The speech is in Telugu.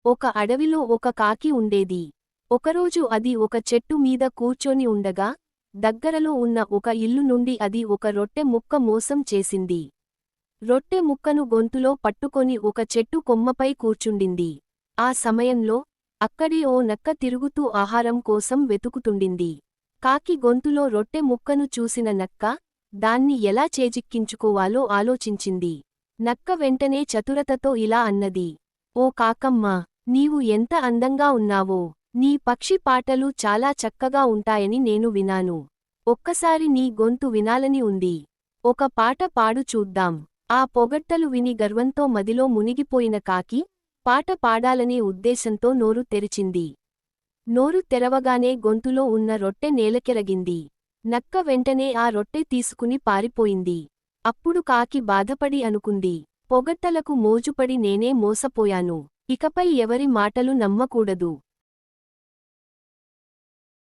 ఒక అడవిలో ఒక కాకి ఉండేది. ఒకరోజు అది ఒక చెట్టు మీద కూర్చొని ఉండగా, దగ్గరలో ఉన్న ఒక ఇల్లు నుండి అది ఒక రొట్టె ముక్క మోసం చేసింది. రొట్టె ముక్కను గొంతులో పట్టుకొని ఒక చెట్టు కొమ్మపై కూర్చుండింది. ఆ సమయంలో, అక్కడే ఓ నక్క తిరుగుతూ ఆహారం కోసం వెతుకుతుండింది. కాకి గొంతులో రొట్టె ముక్కను చూసిన నక్క, దాన్ని ఎలా చేజిక్కించుకోవాలో ఆలోచించింది. నక్క వెంటనే చతురతతో ఇలా అన్నది. ఓ కాకమ్మా! నీవు ఎంత అందంగా ఉన్నావో! నీ పక్షి పాటలు చాలా చక్కగా ఉంటాయని నేను వినాను. ఒక్కసారి నీ గొంతు వినాలని ఉంది. ఒక పాట పాడు చూద్దాం. ఆ పొగడ్తలు విని గర్వంతో మదిలో మునిగిపోయిన కాకి, పాట పాడాలనే ఉద్దేశంతో నోరు తెరిచింది. నోరు తెరవగానే గొంతులో ఉన్న రొట్టె నేలకెరగింది. నక్క వెంటనే ఆ రొట్టె తీసుకుని పారిపోయింది. అప్పుడు కాకి బాధపడి అనుకుంది. పొగడ్తలకు మోజుపడి నేనే మోసపోయాను. ఇకపై ఎవరి మాటలు నమ్మకూడదు.